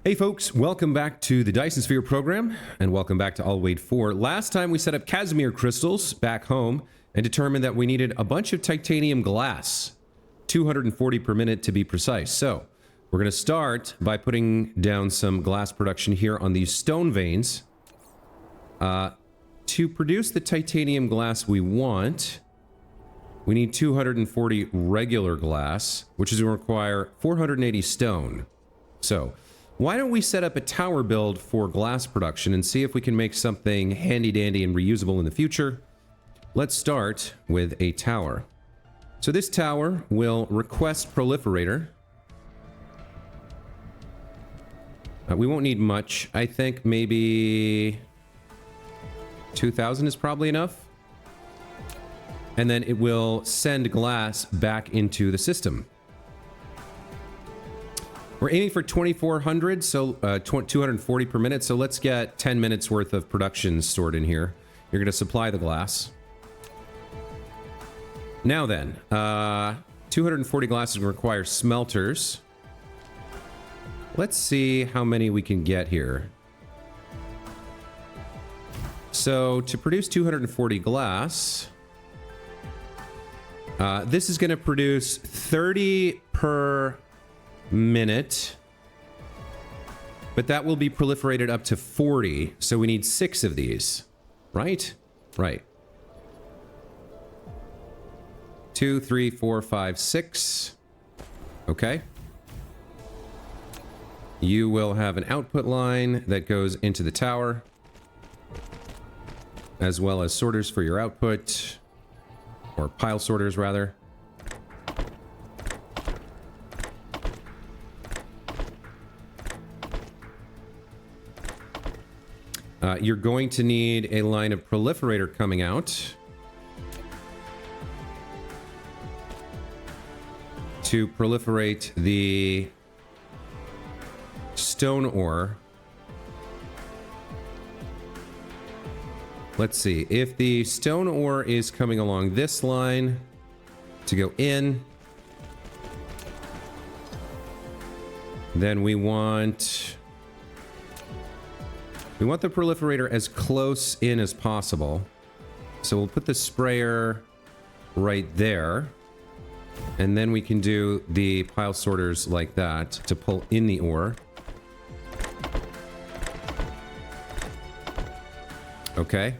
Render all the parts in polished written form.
Hey folks, welcome back to the Dyson Sphere program, and welcome back to Alwaid IV. Last time we set up Casimir crystals back home and determined that we needed a bunch of titanium glass, 240 per minute to be precise. So we're going to start by putting down some glass production here on these stone veins. To produce the titanium glass we want, we need 240 regular glass, which is going to require 480 stone. So why don't we set up a tower build for glass production and see if we can make something handy-dandy and reusable in the future? Let's start with a tower. So this tower will request proliferator. We won't need much. I think maybe 2,000 is probably enough. And then it will send glass back into the system. We're aiming for 2,400, so 240 per minute. So let's get 10 minutes worth of production stored in here. You're going to supply the glass. Now then, 240 glasses require smelters. Let's see how many we can get here. So to produce 240 glass, this is going to produce 30 per minute, but that will be proliferated up to 40, so we need 6 of these, right? Right. 2, 3, 4, 5, 6. Okay. You will have an output line that goes into the tower, as well as sorters for your output, or pile sorters rather. You're going to need a line of proliferator coming out to proliferate the stone ore. Let's see. If the stone ore is coming along this line to go in, then we want the proliferator as close in as possible. So we'll put the sprayer right there. And then we can do the pile sorters like that to pull in the ore. Okay.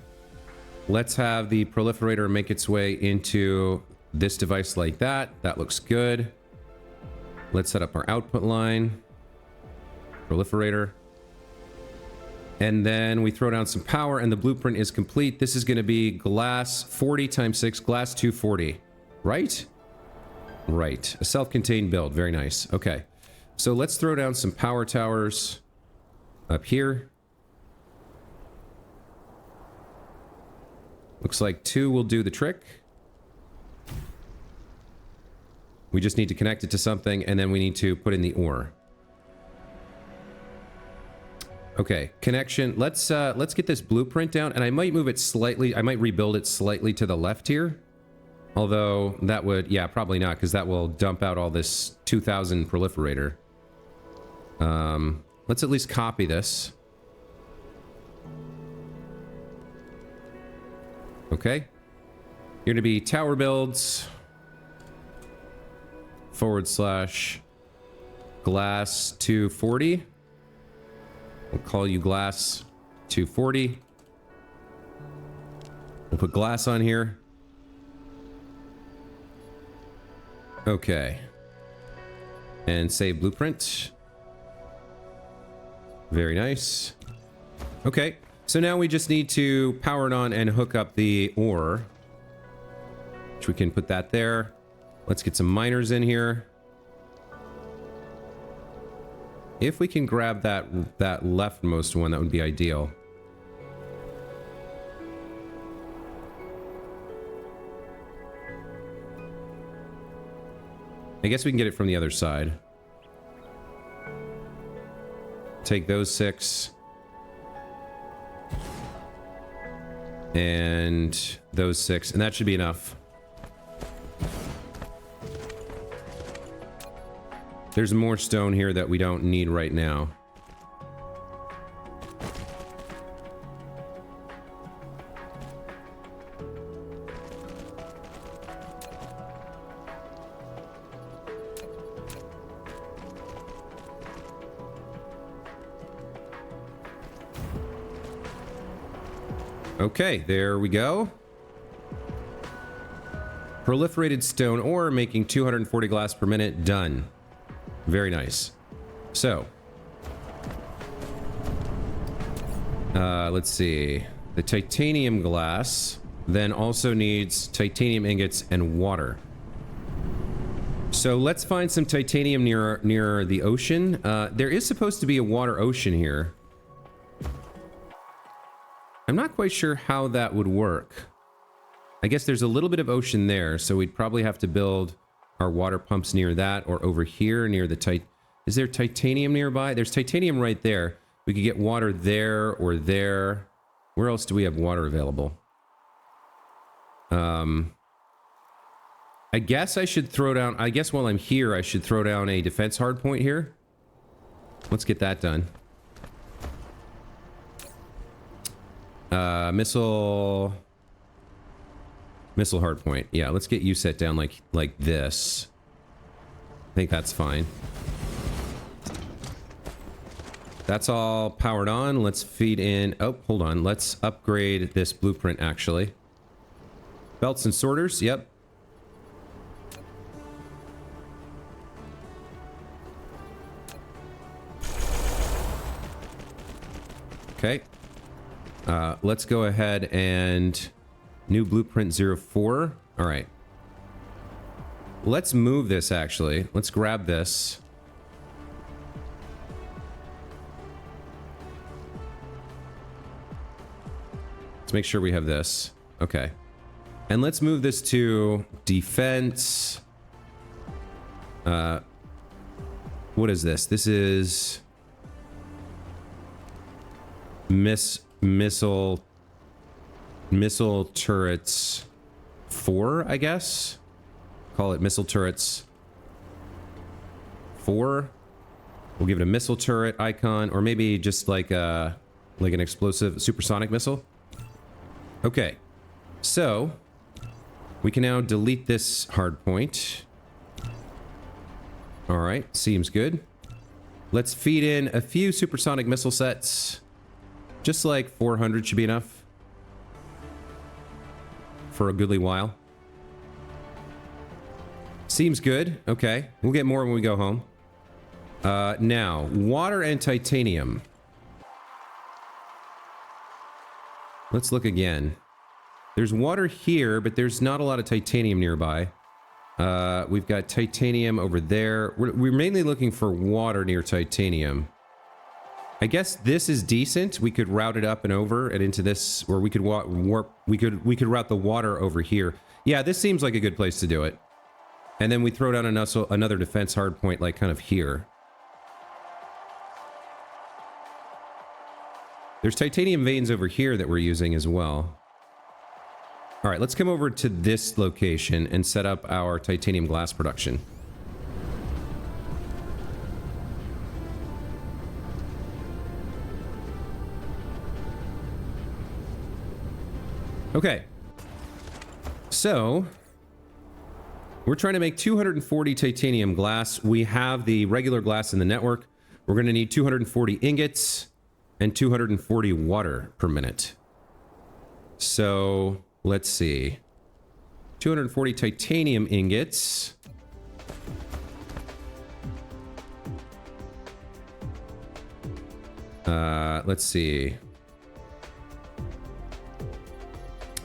Let's have the proliferator make its way into this device like that. That looks good. Let's set up our output line. Proliferator. And then we throw down some power and the blueprint is complete. This is going to be glass 40 times 6, glass 240. Right? Right. A self-contained build. Very nice. Okay. So let's throw down some power towers up here. Looks like 2 will do the trick. We just need to connect it to something and then we need to put in the ore. Okay, connection. Let's get this blueprint down, and I might move it slightly. I might rebuild it slightly to the left here. Although that would, yeah, probably not, because that will dump out all this 2,000 proliferator. Let's at least copy this. Okay. You're gonna be tower builds / glass 240. We'll call you glass 240. We'll put glass on here. Okay. And save blueprint. Very nice. Okay. So now we just need to power it on and hook up the ore. Which we can put that there. Let's get some miners in here. If we can grab that leftmost one, that would be ideal. I guess we can get it from the other side. Take those 6. And those 6. And that should be enough. There's more stone here that we don't need right now. Okay, there we go. Proliferated stone ore making 240 glass per minute. Done. Very nice. So, let's see. The titanium glass then also needs titanium ingots and water. So let's find some titanium near the ocean. There is supposed to be a water ocean here. I'm not quite sure how that would work. I guess there's a little bit of ocean there, so we'd probably have to build our water pumps near that or over here near the Is there titanium nearby? There's titanium right there. We could get water there or there. Where else do we have water available? I guess I should throw down... I guess while I'm here, I should throw down a defense hardpoint here. Let's get that done. Missile hardpoint. Yeah, let's get you set down like this. I think that's fine. That's all powered on. Let's feed in... Oh, hold on. Let's upgrade this blueprint, actually. Belts and sorters. Yep. Okay. Let's go ahead and... New blueprint 04. All right. Let's move this, actually. Let's grab this. Let's make sure we have this. Okay. And let's move this to defense. What is this? This is missile turrets 4, I guess. Call it missile turrets 4. We'll give it a missile turret icon, or maybe just like an explosive supersonic missile. Okay, so we can now delete this hardpoint. All right, seems good. Let's feed in a few supersonic missile sets. Just like 400 should be enough for a goodly while. Seems good. Okay, we'll get more when we go home. Now, water and titanium. Let's look again. There's water here, but there's not a lot of titanium nearby. We've got titanium over there. We're mainly looking for water near titanium. I guess this is decent. We could route it up and over and into this, or we could we could route the water over here. Yeah, this seems like a good place to do it. And then we throw down another defense hardpoint, like kind of here. There's titanium veins over here that we're using as well. All right, let's come over to this location and set up our titanium glass production. Okay. So, we're trying to make 240 titanium glass. We have the regular glass in the network. We're going to need 240 ingots and 240 water per minute. So, let's see. 240 titanium ingots. Let's see.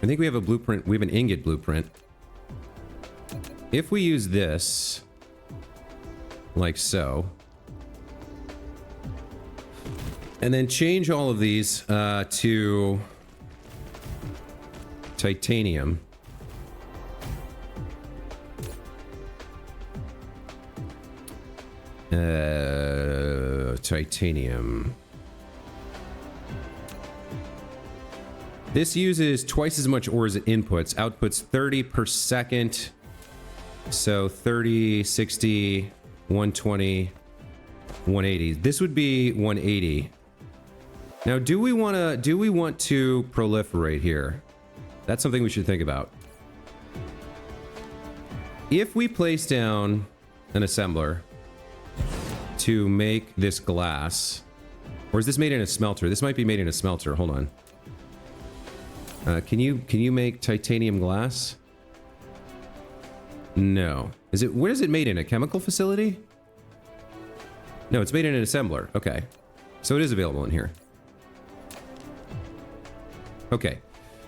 I think we have a blueprint. We have an ingot blueprint. If we use this, like so, and then change all of these to titanium. Titanium. This uses twice as much ore as it inputs. Outputs 30 per second. So 30, 60, 120, 180. This would be 180. Now, do we want to proliferate here? That's something we should think about. If we place down an assembler to make this glass, or is this made in a smelter? This might be made in a smelter. Hold on. Can you make titanium glass? No. Where is it made in? A chemical facility? No, it's made in an assembler. Okay. So it is available in here. Okay.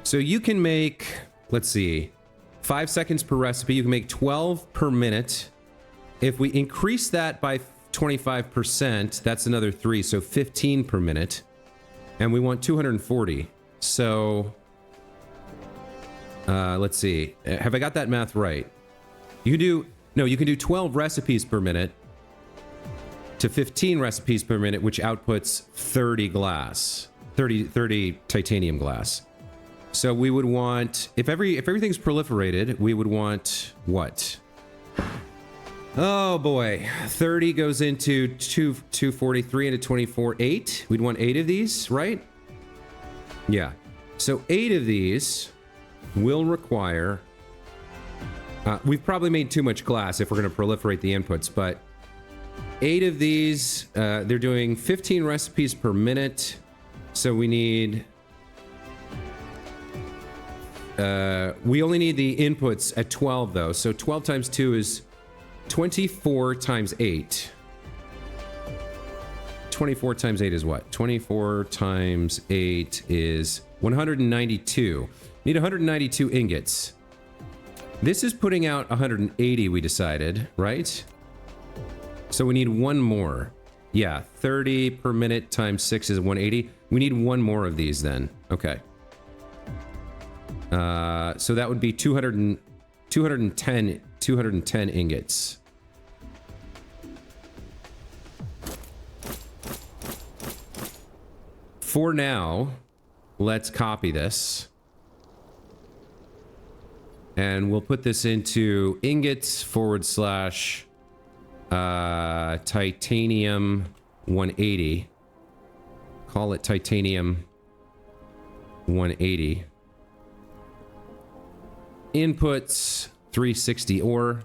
So you can make, let's see, 5 seconds per recipe. You can make 12 per minute. If we increase that by 25%, that's another 3, so 15 per minute. And we want 240. So, let's see. Have I got that math right? You can do 12 recipes per minute to 15 recipes per minute, which outputs 30 glass, 30 titanium glass. So we would want, if everything's proliferated, we would want what? Oh boy, 30 goes into 243 into 24, 8. We'd want 8 of these, right? Yeah. So 8 of these will require, we've probably made too much glass if we're going to proliferate the inputs, but 8 of these, they're doing 15 recipes per minute. So we need, we only need the inputs at 12 though. So 12 times 2 is 24 times 8. 24 times 8 is what? 24 times 8 is 192. Need 192 ingots. This is putting out 180, we decided, right? So we need one more. Yeah, 30 per minute times 6 is 180. We need one more of these then. Okay. So that would be 210 ingots. For now, let's copy this. And we'll put this into ingots / titanium 180. Call it titanium 180. Inputs 360 ore.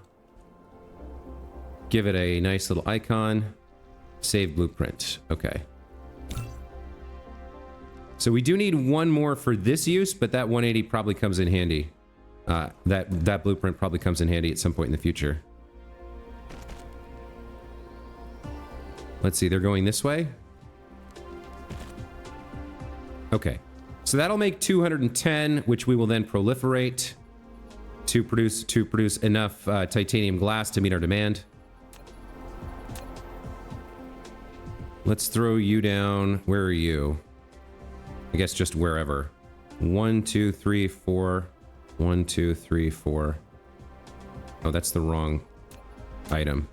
Give it a nice little icon. Save blueprint. Okay. So we do need one more for this use, but that 180 probably comes in handy. That blueprint probably comes in handy at some point in the future. Let's see, they're going this way. Okay, so that'll make 210, which we will then proliferate to produce enough titanium glass to meet our demand. Let's throw you down. Where are you? I guess just wherever. 1, 2, 3, 4. 1, 2, 3, 4. Oh, that's the wrong item.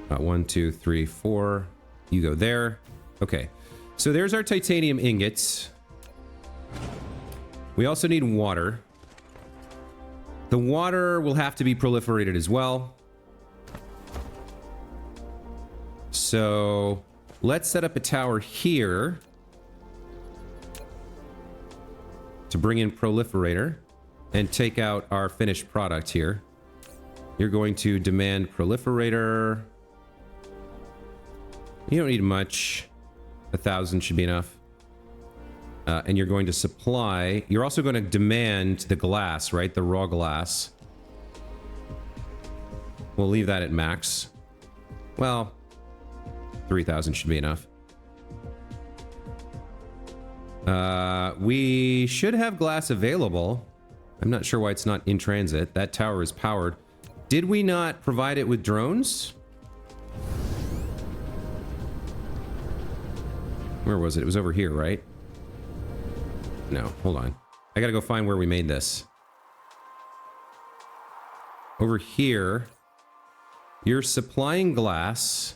1, 2, 3, 4. You go there. Okay. So there's our titanium ingots. We also need water. The water will have to be proliferated as well. So let's set up a tower here to bring in proliferator and take out our finished product here. You're going to demand proliferator. You don't need much. 1,000 should be enough. And you're going to supply. You're also going to demand the glass, right? The raw glass. We'll leave that at max. Well, 3,000 should be enough. We should have glass available. I'm not sure why it's not in transit. That tower is powered. Did we not provide it with drones? Where was it? It was over here, right? No, hold on. I gotta go find where we made this. Over here. You're supplying glass.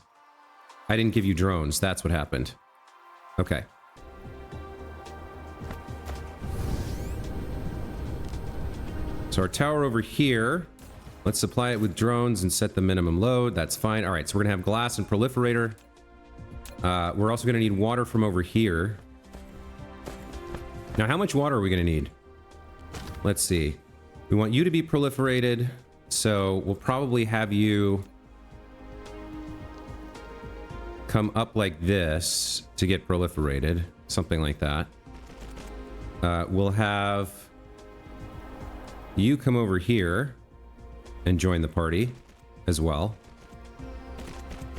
I didn't give you drones. That's what happened. Okay. So our tower over here. Let's supply it with drones and set the minimum load. That's fine. All right, so we're gonna have glass and proliferator. We're also gonna need water from over here. Now, how much water are we gonna need? Let's see. We want you to be proliferated, so we'll probably have you come up like this to get proliferated. Something like that. We'll have you come over here and join the party as well.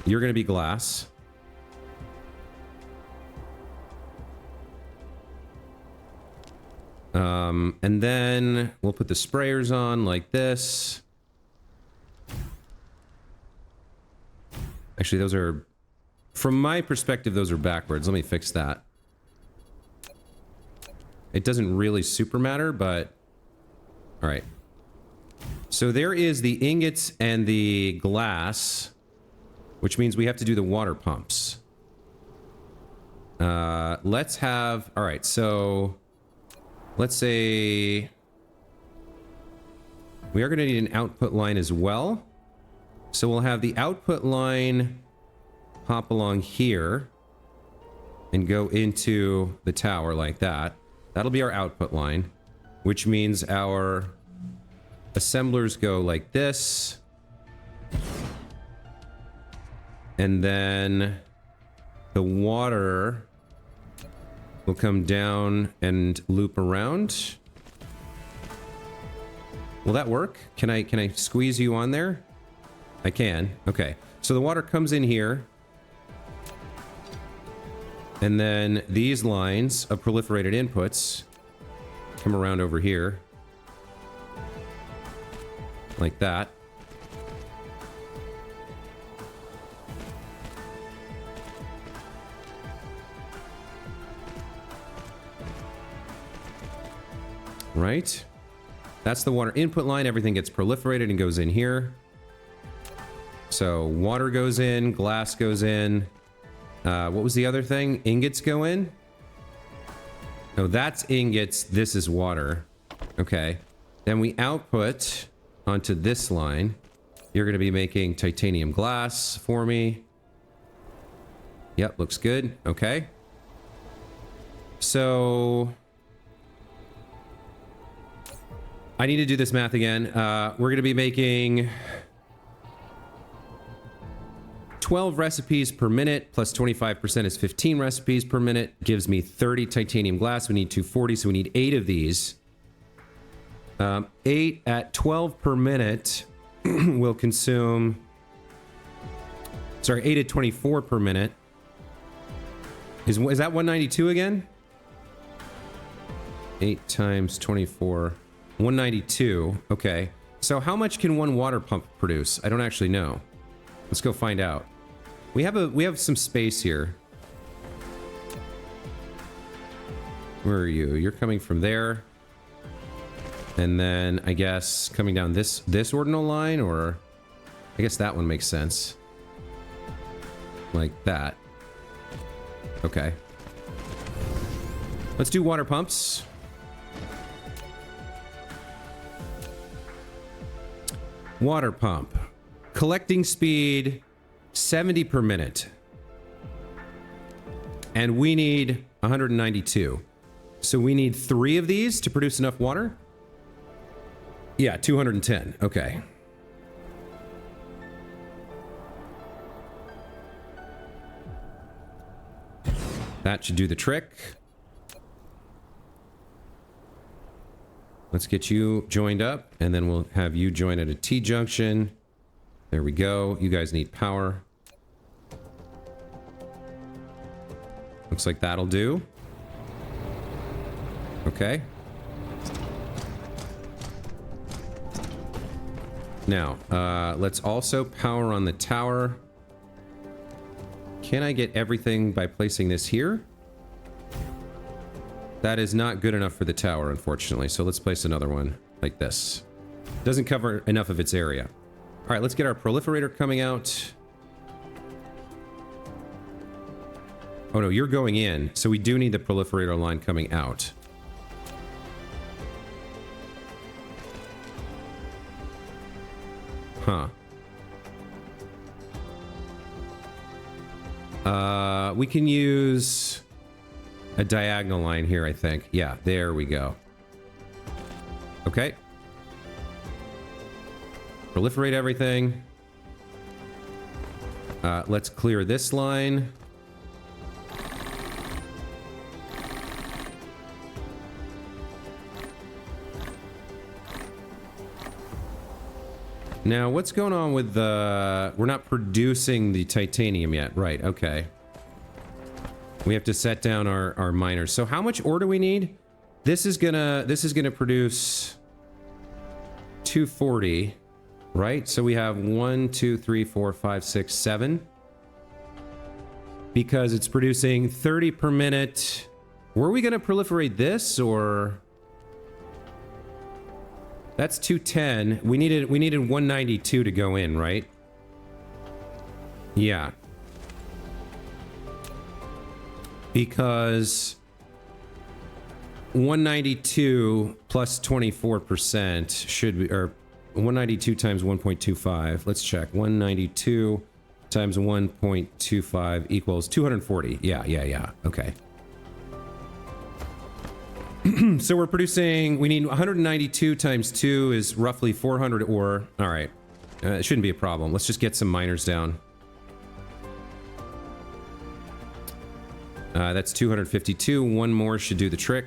You're going to be glass. And then we'll put the sprayers on like this. Actually, those are, from my perspective, those are backwards. Let me fix that. It doesn't really super matter, but all right. So there is the ingots and the glass, which means we have to do the water pumps. Let's have, all right, so let's say we are going to need an output line as well. So we'll have the output line hop along here and go into the tower like that. That'll be our output line, which means our assemblers go like this. And then the water will come down and loop around. Will that work? Can I squeeze you on there? I can. Okay. So the water comes in here. And then these lines of proliferated inputs come around over here. Like that. Right? That's the water input line. Everything gets proliferated and goes in here. So water goes in, glass goes in. What was the other thing? Ingots go in? No, that's ingots. This is water. Okay. Then we output onto this line. You're going to be making titanium glass for me. Yep, looks good. Okay. So I need to do this math again. We're going to be making 12 recipes per minute plus 25% is 15 recipes per minute. Gives me 30 titanium glass. We need 240, so we need 8 of these. 8 at 12 per minute will consume... Sorry, 8 at 24 per minute. Is that 192 again? 8 times 24... 192. Okay. So how much can one water pump produce? I don't actually know. Let's go find out. We have some space here. Where are you? You're coming from there. And then I guess coming down this ordinal line, or I guess that one makes sense. Like that. Okay. Let's do water pumps. Water pump. Collecting speed 70 per minute. And we need 192. So we need 3 of these to produce enough water? Yeah, 210. Okay. That should do the trick. Let's get you joined up, and then we'll have you join at a T-junction. There we go. You guys need power. Looks like that'll do. Okay. Now, let's also power on the tower. Can I get everything by placing this here? That is not good enough for the tower, unfortunately. So let's place another one like this. Doesn't cover enough of its area. All right, let's get our proliferator coming out. Oh no, you're going in. So we do need the proliferator line coming out. Huh. We can use a diagonal line here, I think. Yeah, there we go. Okay. Proliferate everything. Let's clear this line. Now, what's going on with the... We're not producing the titanium yet. Right, okay. We have to set down our miners. So how much ore do we need? This is gonna produce 240, right? So we have 1, 2, 3, 4, 5, 6, 7. Because it's producing 30 per minute. Were we gonna proliferate this, or... That's 210. We needed 192 to go in, right? Yeah. Because 192 plus 24% should be, or 192 times 1.25. Let's check. 192 times 1.25 equals 240. Yeah. Okay. So we're producing, we need 192 times 2 is roughly 400 ore. All right. It shouldn't be a problem. Let's just get some miners down. That's 252. One more should do the trick.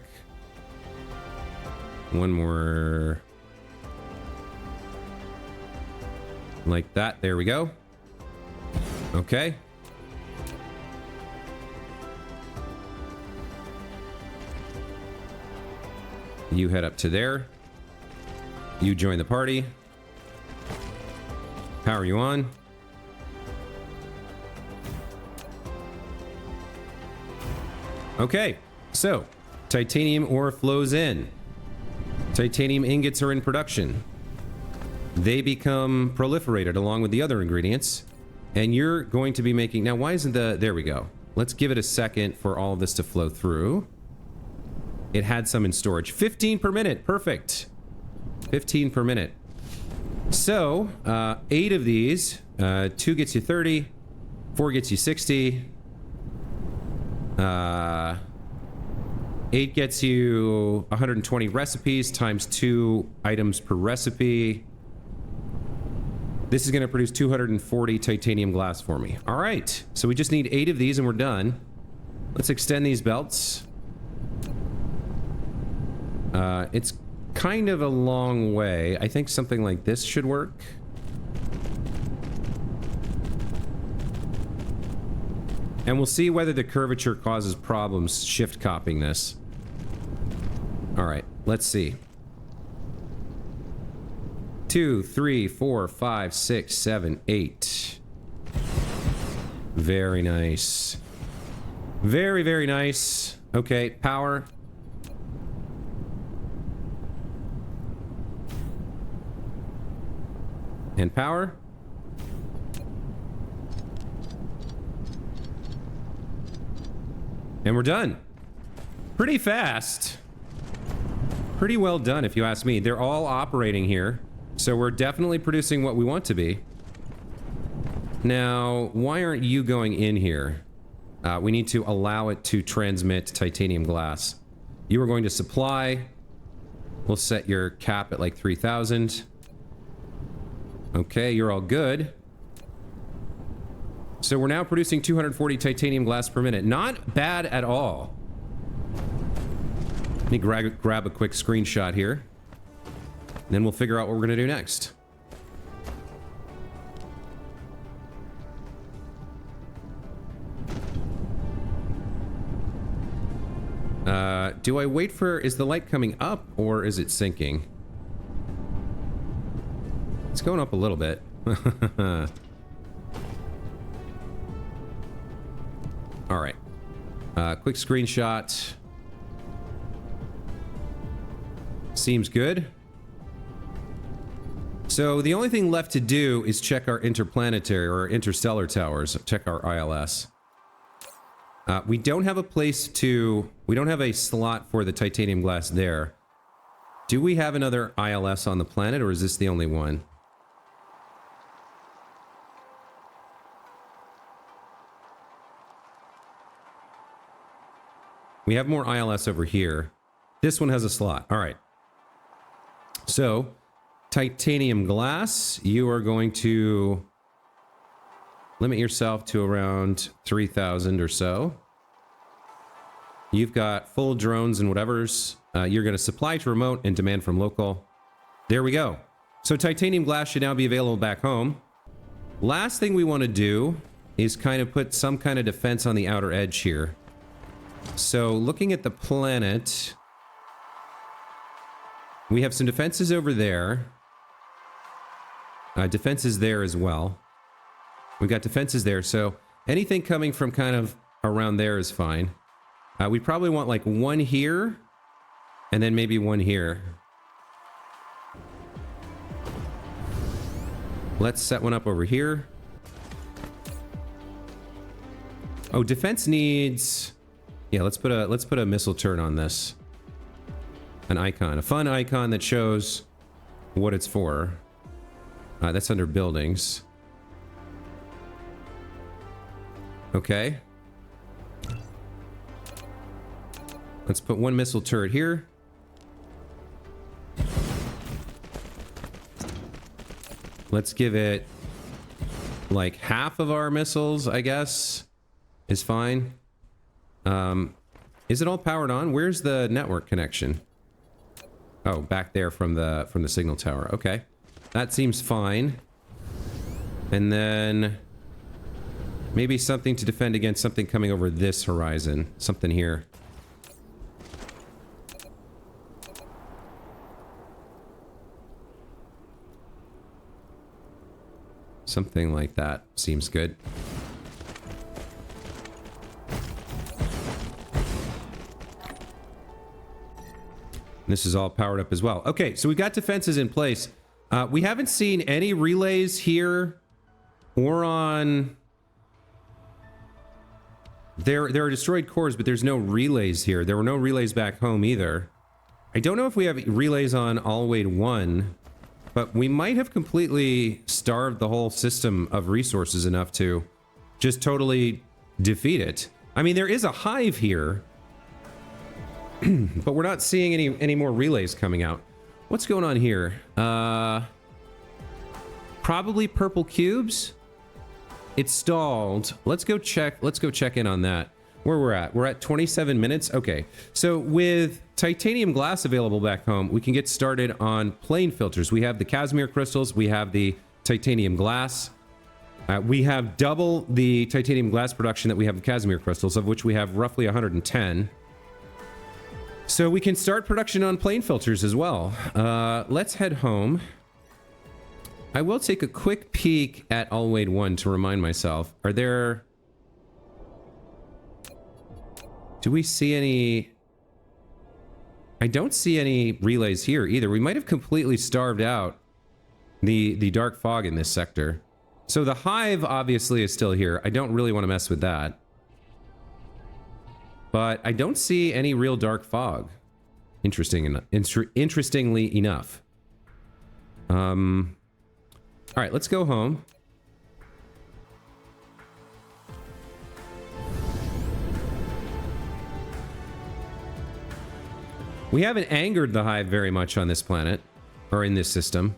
One more. Like that. There we go. Okay. You head up to there. You join the party. Power you on. Okay, so titanium ore flows in. Titanium ingots are in production. They become proliferated along with the other ingredients. And you're going to be making... Now, why isn't the... There we go. Let's give it a second for all of this to flow through. It had some in storage. 15 per minute. Perfect. 15 per minute. So, 8 of these. 2 gets you 30. 4 gets you 60. 8 gets you 120 recipes times 2 items per recipe. This is going to produce 240 titanium glass for me. All right. So we just need 8 of these and we're done. Let's extend these belts. It's kind of a long way. I think something like this should work. And we'll see whether the curvature causes problems shift copying this. All right, let's see. 2, 3, 4, 5, 6, 7, 8. Very nice. Very, very nice. Okay, power. And power. And we're done. Pretty fast. Pretty well done, if you ask me. They're all operating here. So we're definitely producing what we want to be. Now, why aren't you going in here? We need to allow it to transmit titanium glass. You are going to supply. We'll set your cap at like 3,000. Okay, you're all good. So we're now producing 240 titanium glass per minute. Not bad at all. Let me grab a quick screenshot here. And then we'll figure out what we're going to do next. Do I wait for... Is the light coming up or is it sinking? It's going up a little bit. All right. Quick screenshot. Seems good. So the only thing left to do is check our interplanetary or interstellar towers. Check our ILS. We don't have a place to... We don't have a slot for the titanium glass there. Do we have another ILS on the planet, or is this the only one? We have more ILS over here. This one has a slot. All right. So, titanium glass, you are going to limit yourself to around 3,000 or so. You've got full drones and whatever's. You're going to supply to remote and demand from local. There we go. So titanium glass should now be available back home. Last thing we want to do is kind of put some kind of defense on the outer edge here. So looking at the planet, we have some defenses over there. Defenses there as well. We've got defenses there, so anything coming from kind of around there is fine. We probably want like one here, and then maybe one here. Let's set one up over here. Oh, defense needs... Yeah, let's put a missile turret on this. An icon, a fun icon that shows what it's for. That's under buildings. Okay. Let's put one missile turret here. Let's give it like half of our missiles, I guess, is fine. Is it all powered on? Where's the network connection? Oh, back there from the signal tower. Okay. That seems fine. And then maybe something to defend against something coming over this horizon. Something here. Something like that seems good. This is all powered up as well. Okay, so we've got defenses in place. We haven't seen any relays here or on... There are destroyed cores, but there's no relays here. There were no relays back home either. I don't know if we have relays on Alwaid 1, but we might have completely starved the whole system of resources enough to just totally defeat it. I mean, there is a hive here, but we're not seeing any more relays coming out. What's going on here? Probably purple cubes. It's stalled. Let's go check in on that. Where we're at? We're at 27 minutes. Okay. So with titanium glass available back home, we can get started on plane filters. We have the Casimir crystals. We have the titanium glass. We have double the titanium glass production that we have of Casimir crystals, of which we have roughly 110. So we can start production on plane filters as well. Let's head home. I will take a quick peek at Alwaid 1 to remind myself. Are there... Do we see any... I don't see any relays here either. We might have completely starved out the dark fog in this sector. So the hive obviously is still here. I don't really want to mess with that. But I don't see any real dark fog. Interestingly enough. All right, let's go home. We haven't angered the hive very much on this planet, or in this system.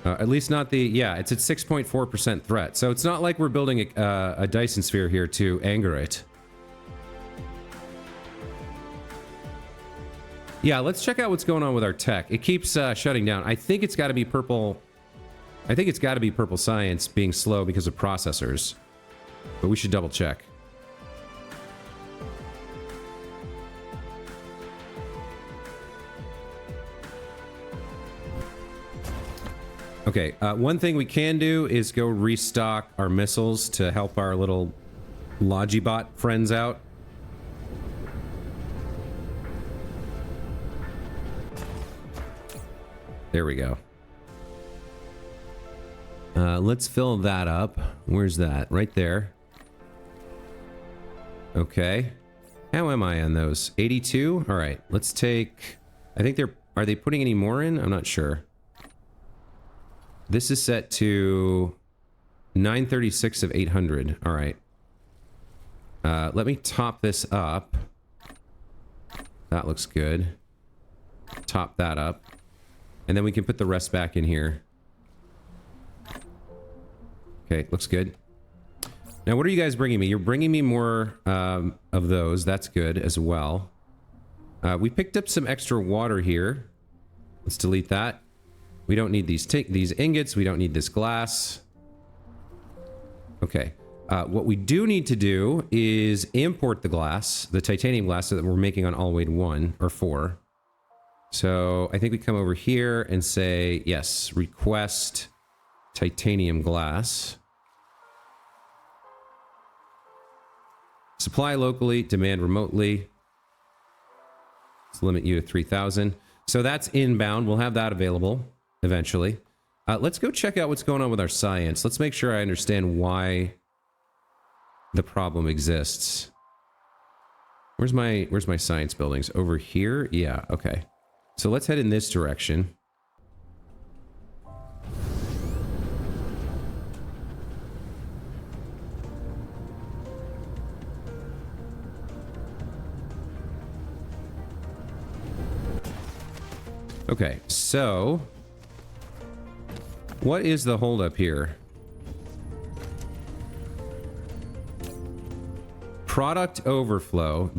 At least not the... Yeah, it's at 6.4% threat. So it's not like we're building a Dyson sphere here to anger it. Yeah, let's check out what's going on with our tech. It keeps shutting down. I think it's got to be purple... I think it's got to be purple science being slow because of processors. But we should double check. Okay, one thing we can do is go restock our missiles to help our little Logibot friends out. There we go. Let's fill that up. Where's that? Right there. Okay. How am I on those? 82? All right. Let's take... I think they're... Are they putting any more in? I'm not sure. This is set to 936 of 800. All right. Let me top this up. That looks good. Top that up. And then we can put the rest back in here. Okay, looks good. Now, what are you guys bringing me? You're bringing me more of those. That's good as well. We picked up some extra water here. Let's delete that. We don't need these ingots. We don't need this glass. Okay. What we do need to do is import the glass, the titanium glass that we're making on Alwaid 1 or 4. So I think we come over here and say, yes, request titanium glass. Supply locally, demand remotely. Let's limit you to 3,000. So that's inbound. We'll have that available eventually. Let's go check out what's going on with our science. Let's make sure I understand why the problem exists. Where's my science buildings? Over here? Yeah, okay. So let's head in this direction. Okay, so what is the holdup here? Product overflow.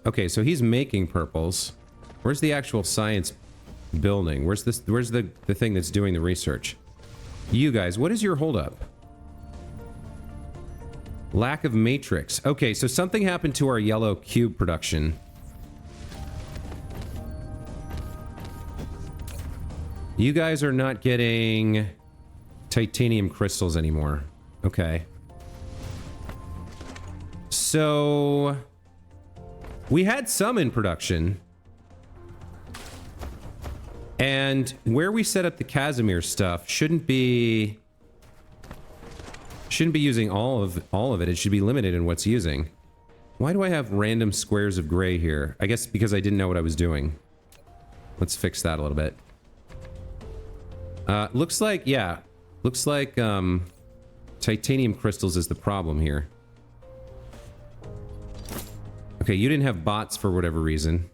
Okay, so he's making purples. Where's the actual science building? Where's the thing that's doing the research? You guys, what is your holdup? Lack of matrix. Okay, so something happened to our yellow cube production. You guys are not getting titanium crystals anymore. Okay. So we had some in production. And where we set up the Casimir stuff shouldn't be using all of it. It should be limited in what's using. Why do I have random squares of gray here? I guess because I didn't know what I was doing. Let's fix that a little bit. Looks like titanium crystals is the problem here. Okay, you didn't have bots for whatever reason.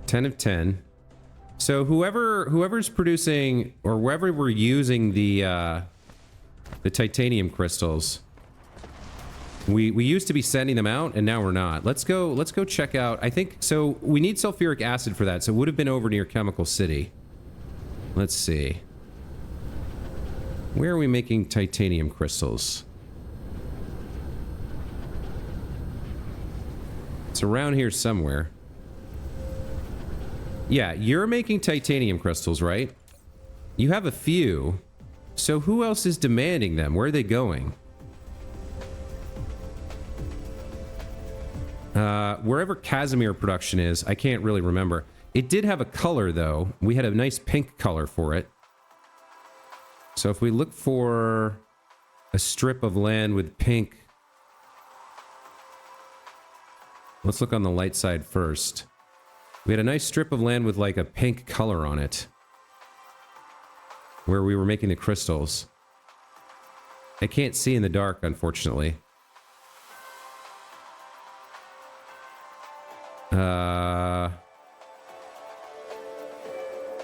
Ten of 10. So whoever's producing, or wherever we're using the titanium crystals, we used to be sending them out, and now we're not. Let's go check out. I think so. We need sulfuric acid for that, so it would have been over near Chemical City. Let's see. Where are we making titanium crystals? It's around here somewhere. Yeah, you're making titanium crystals, right? You have a few. So who else is demanding them? Where are they going? Wherever Casimir production is, I can't really remember. It did have a color, though. We had a nice pink color for it. So if we look for a strip of land with pink... Let's look on the light side first. We had a nice strip of land with like a pink color on it, where we were making the crystals. I can't see in the dark, unfortunately.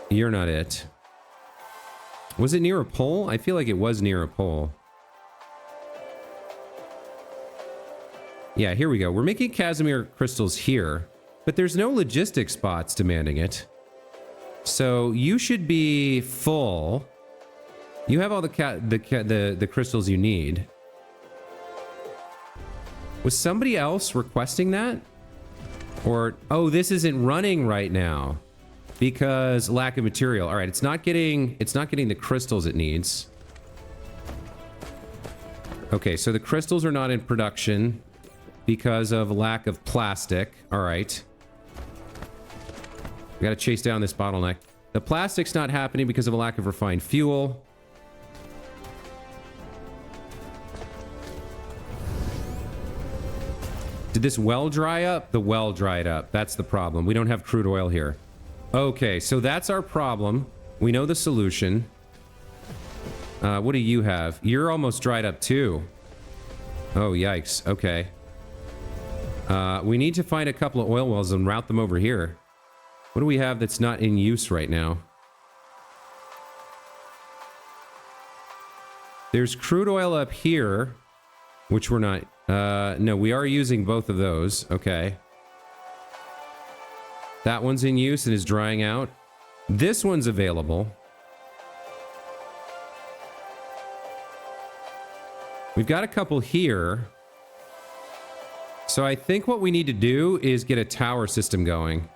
You're not it. Was it near a pole? I feel like it was near a pole. Yeah, here we go. We're making Casimir crystals here, but there's no logistic spots demanding it. So you should be full. You have all the crystals you need. Was somebody else requesting that? Or, oh, this isn't running right now because lack of material. All right, it's not getting the crystals it needs. Okay, so the crystals are not in production because of lack of plastic. All right. We got to chase down this bottleneck. The plastic's not happening because of a lack of refined fuel. Did this well dry up? The well dried up. That's the problem. We don't have crude oil here. Okay, so that's our problem. We know the solution. What do you have? You're almost dried up too. Oh, yikes. Okay. We need to find a couple of oil wells and route them over here. What do we have that's not in use right now? There's crude oil up here, which we're not... no, we are using both of those. Okay. That one's in use and is drying out. This one's available. We've got a couple here. So I think what we need to do is get a tower system going.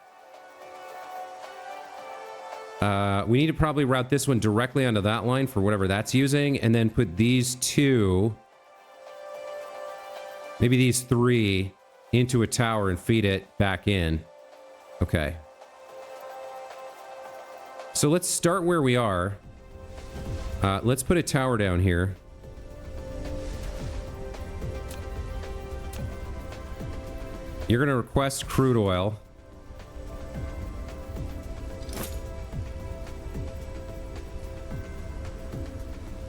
We need to probably route this one directly onto that line for whatever that's using, and then put these two, maybe these three, into a tower and feed it back in. Okay. So let's start where we are. Let's put a tower down here. You're going to request crude oil.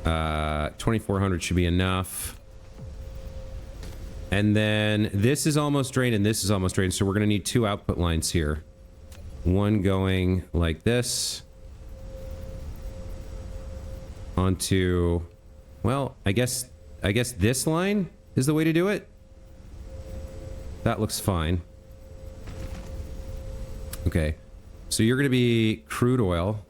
Uh, 2,400 should be enough. And then this is almost drained and this is almost drained. So we're going to need two output lines here. One going like this. Onto, well, I guess this line is the way to do it. That looks fine. Okay. So you're going to be crude oil.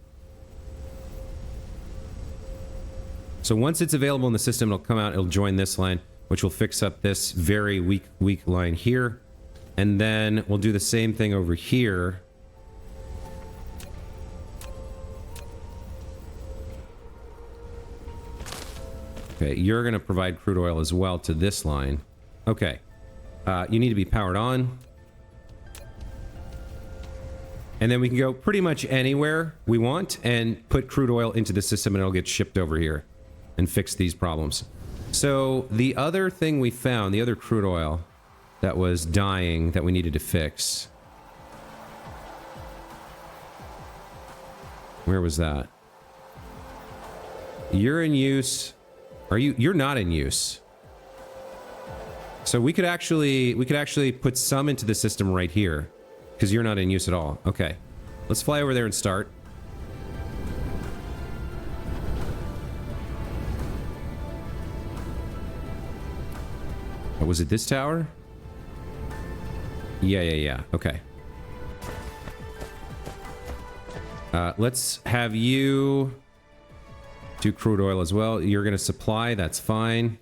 So once it's available in the system, it'll come out, it'll join this line, which will fix up this very weak line here. And then we'll do the same thing over here. Okay, you're going to provide crude oil as well to this line. Okay. You need to be powered on. And then we can go pretty much anywhere we want and put crude oil into the system and it'll get shipped over here and fix these problems. So the other thing we found, the other crude oil that was dying that we needed to fix. Where was that? You're in use. You're not in use. So we could actually put some into the system right here because you're not in use at all. Okay. Let's fly over there and start. Oh, was it this tower? Yeah. Okay. Let's have you do crude oil as well. You're going to supply. That's fine.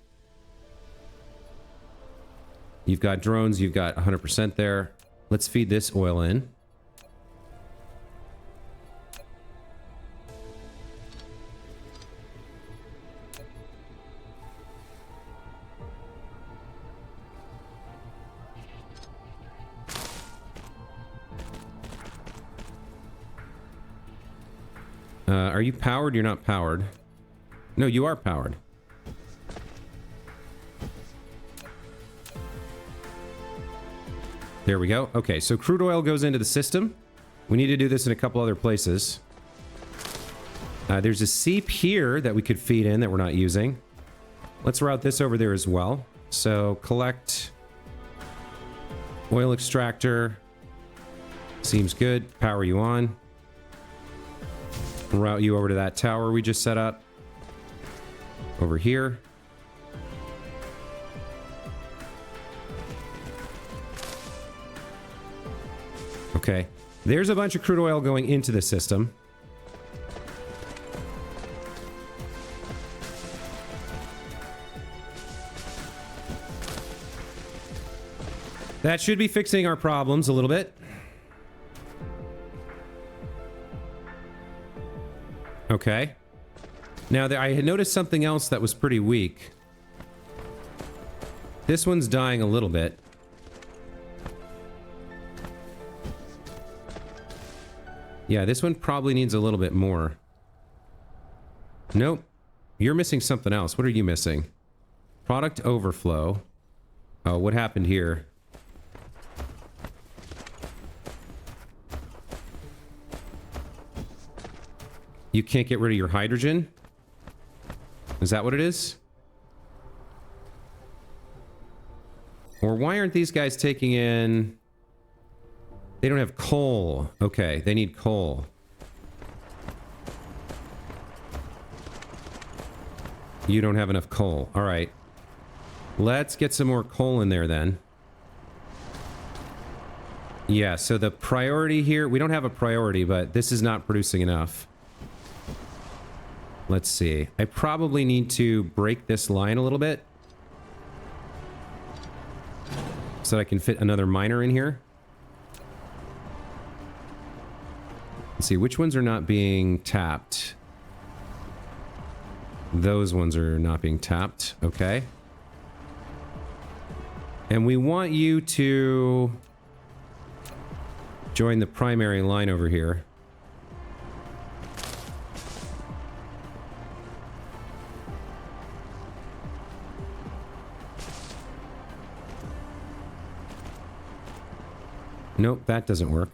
You've got drones. You've got 100% there. Let's feed this oil in. Are you powered? You're not powered. No, you are powered. There we go. Okay, so crude oil goes into the system. We need to do this in a couple other places. There's a seep here that we could feed in that we're not using. Let's route this over there as well. So collect oil extractor. Seems good. Power you on. Route you over to that tower we just set up. Over here. Okay. There's a bunch of crude oil going into the system. That should be fixing our problems a little bit. Okay. Now, I had noticed something else that was pretty weak. This one's dying a little bit. Yeah, this one probably needs a little bit more. Nope. You're missing something else. What are you missing? Product overflow. Oh, what happened here? You can't get rid of your hydrogen? Is that what it is? Or why aren't these guys taking in... They don't have coal. Okay, they need coal. You don't have enough coal. All right. Let's get some more coal in there then. Yeah, so the priority here, we don't have a priority, but this is not producing enough. Let's see. I probably need to break this line a little bit so that I can fit another miner in here. Let's see, which ones are not being tapped? Those ones are not being tapped. Okay. And we want you to join the primary line over here. Nope, that doesn't work.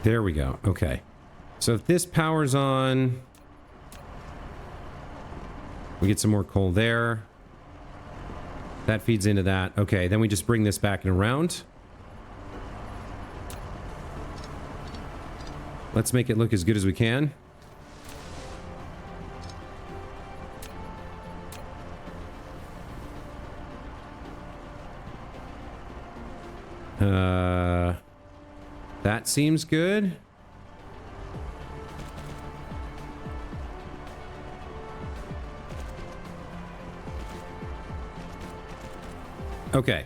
There we go. Okay. So if this powers on, we get some more coal there. That feeds into that. Okay, then we just bring this back and around. Let's make it look as good as we can. That seems good. Okay.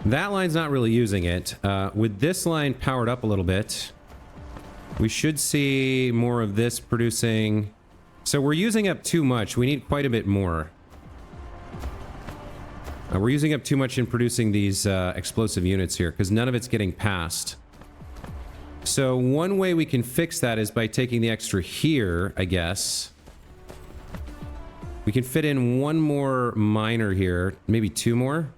That line's not really using it. With this line powered up a little bit, we should see more of this producing. So we're using up too much. We need quite a bit more. We're using up too much in producing these explosive units here because none of it's getting passed. So one way we can fix that is by taking the extra here, I guess. We can fit in one more miner here, maybe two more.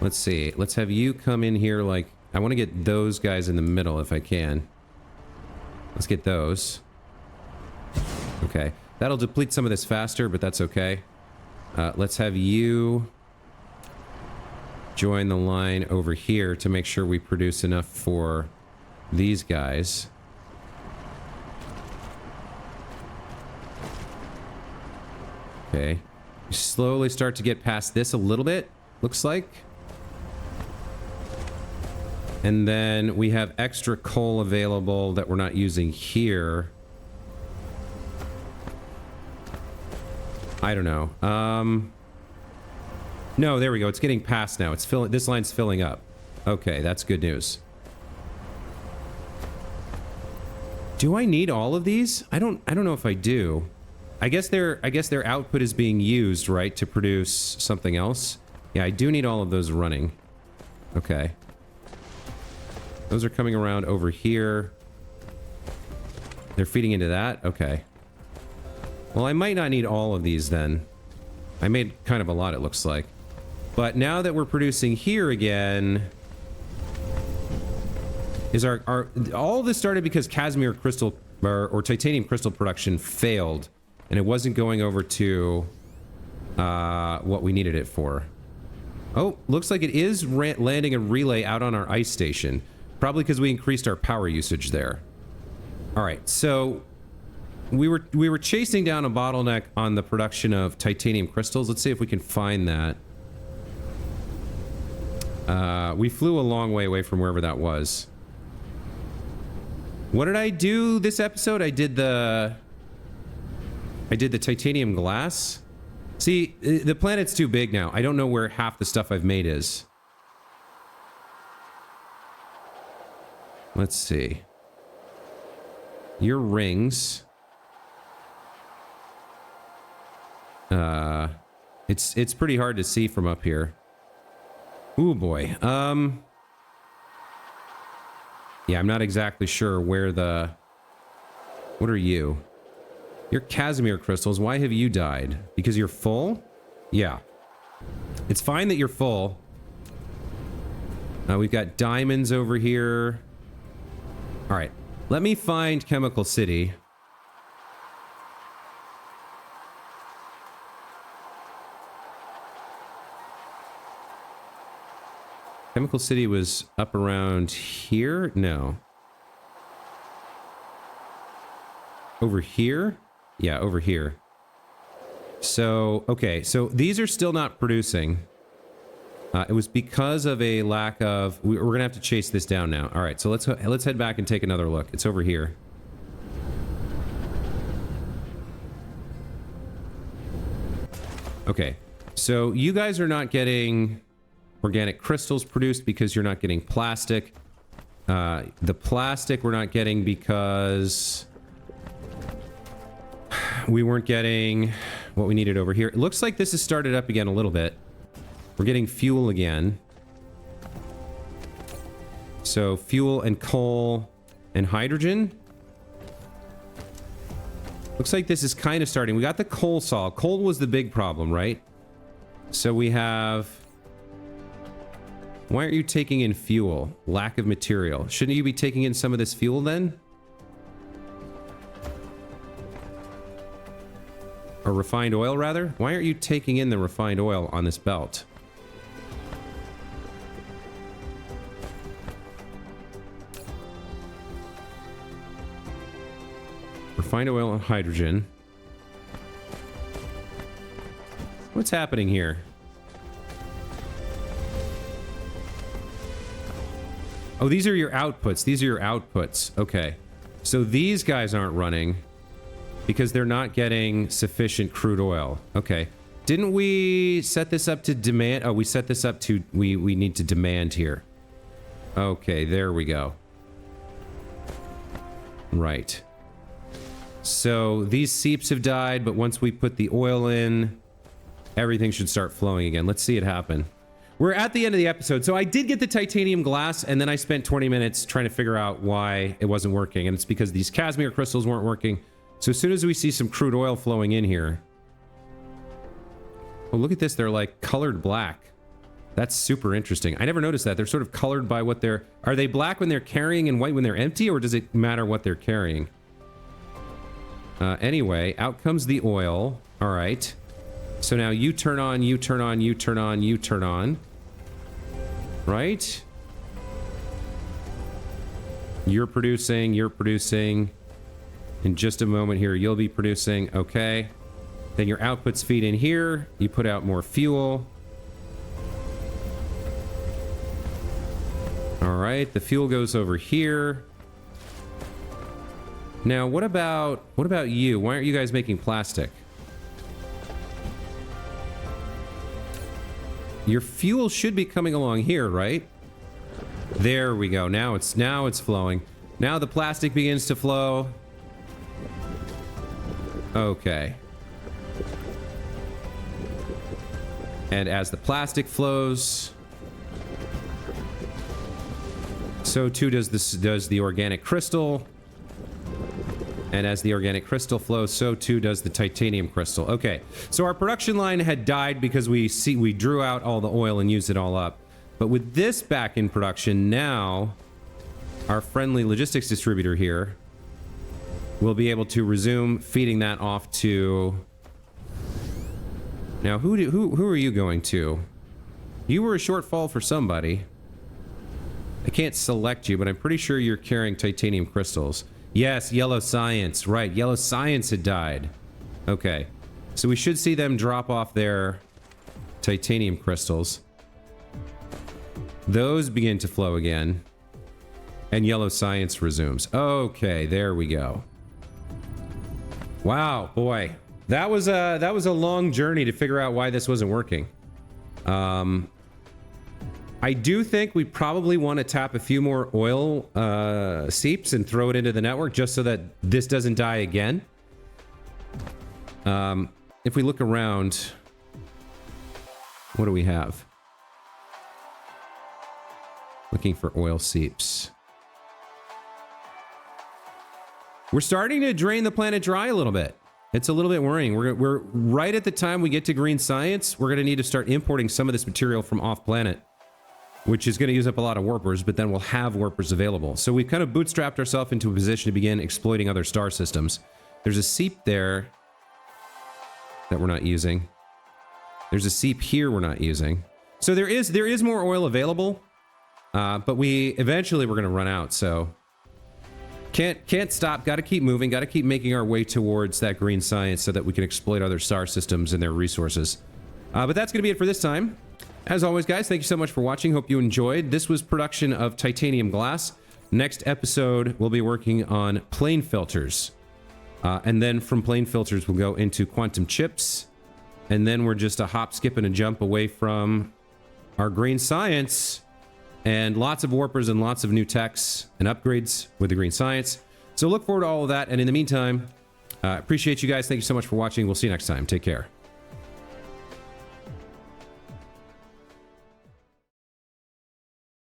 Let's see. Let's have you come in here like... I want to get those guys in the middle if I can. Let's get those. Okay. That'll deplete some of this faster, but that's okay. Let's have you join the line over here to make sure we produce enough for these guys. Okay. We slowly start to get past this a little bit, looks like. And then we have extra coal available that we're not using here. I don't know. No, there we go. It's getting past now. It's filling. This line's filling up. Okay, that's good news. Do I need all of these? I don't know if I do. I guess their output is being used, right, to produce something else. Yeah, I do need all of those running. Okay. Those are coming around over here. They're feeding into that? Okay. Well, I might not need all of these then. I made kind of a lot, it looks like. But now that we're producing here again... Is all this started because Casimir crystal or titanium crystal production failed, and it wasn't going over to what we needed it for. Oh, looks like it is landing a relay out on our ice station, probably because we increased our power usage there. All right, so we were chasing down a bottleneck on the production of titanium crystals. Let's see if we can find that. We flew a long way away from wherever that was. What did I do this episode? I did the titanium glass. See, the planet's too big now. I don't know where half the stuff I've made is. Let's see. Your rings. It's pretty hard to see from up here. Ooh boy. Yeah, I'm not exactly sure where the... What are you? You're Casimir crystals. Why have you died? Because you're full? Yeah. It's fine that you're full. We've got diamonds over here. All right. Let me find Chemical City. Chemical City was up around here? No. Over here? Yeah, over here. So, okay, so these are still not producing. It was because of a lack of... We're going to have to chase this down now. All right, so let's head back and take another look. It's over here. Okay, so you guys are not getting organic crystals produced because you're not getting plastic. The plastic we're not getting because we weren't getting what we needed over here. It looks like this has started up again a little bit. We're getting fuel again. So fuel and coal and hydrogen. Looks like this is kind of starting. We got the coal saw. Coal was the big problem, right? So we have... Why aren't you taking in fuel? Lack of material. Shouldn't you be taking in some of this fuel then? Or refined oil, rather? Why aren't you taking in the refined oil on this belt? Refined oil and hydrogen. What's happening here? Oh, these are your outputs. These are your outputs. Okay. So these guys aren't running because they're not getting sufficient crude oil. Okay. Didn't we set this up to demand? Oh, we set this up to... We need to demand here. Okay, there we go. Right. So these seeps have died, but once we put the oil in, everything should start flowing again. Let's see it happen. We're at the end of the episode. So I did get the titanium glass, and then I spent 20 minutes trying to figure out why it wasn't working. And it's because these Casimir crystals weren't working. So as soon as we see some crude oil flowing in here... Oh, look at this. They're like colored black. That's super interesting. I never noticed that. They're sort of colored by what they're... Are they black when they're carrying and white when they're empty, or does it matter what they're carrying? Anyway, out comes the oil. All right. So now you turn on, you turn on, you turn on, you turn on. Right? You're producing, you're producing. In just a moment here, you'll be producing. Okay. Then your outputs feed in here. You put out more fuel. All right. The fuel goes over here. Now, what about you? Why aren't you guys making plastic? Your fuel should be coming along here, right? There we go. Now it's flowing. Now the plastic begins to flow. Okay. And as the plastic flows, so too does the organic crystal. And as the organic crystal flows, so too does the titanium crystal. Okay, so our production line had died because we drew out all the oil and used it all up. But with this back in production, now our friendly logistics distributor here will be able to resume feeding that off to... Now, who are you going to? You were a shortfall for somebody. I can't select you, but I'm pretty sure you're carrying titanium crystals. Yes, Yellow Science. Right, Yellow Science had died. Okay. So we should see them drop off their titanium crystals. Those begin to flow again. And Yellow Science resumes. Okay, there we go. Wow, boy. That was a long journey to figure out why this wasn't working. I do think we probably want to tap a few more oil seeps and throw it into the network just so that this doesn't die again. If we look around, what do we have? Looking for oil seeps. We're starting to drain the planet dry a little bit. It's a little bit worrying. We're right at the time we get to green science, we're going to need to start importing some of this material from off-planet, which is going to use up a lot of warpers, but then we'll have warpers available. So we've kind of bootstrapped ourselves into a position to begin exploiting other star systems. There's a seep there that we're not using. There's a seep here we're not using. So there is more oil available. But eventually we're going to run out. So can't stop. Got to keep moving. Got to keep making our way towards that green science so that we can exploit other star systems and their resources. But that's going to be it for this time. As always, guys, thank you so much for watching. Hope you enjoyed. This was production of titanium glass. Next episode, we'll be working on plane filters. And then from plane filters, we'll go into quantum chips. And then we're just a hop, skip, and a jump away from our green science. And lots of warpers and lots of new techs and upgrades with the green science. So look forward to all of that. And in the meantime, appreciate you guys. Thank you so much for watching. We'll see you next time. Take care.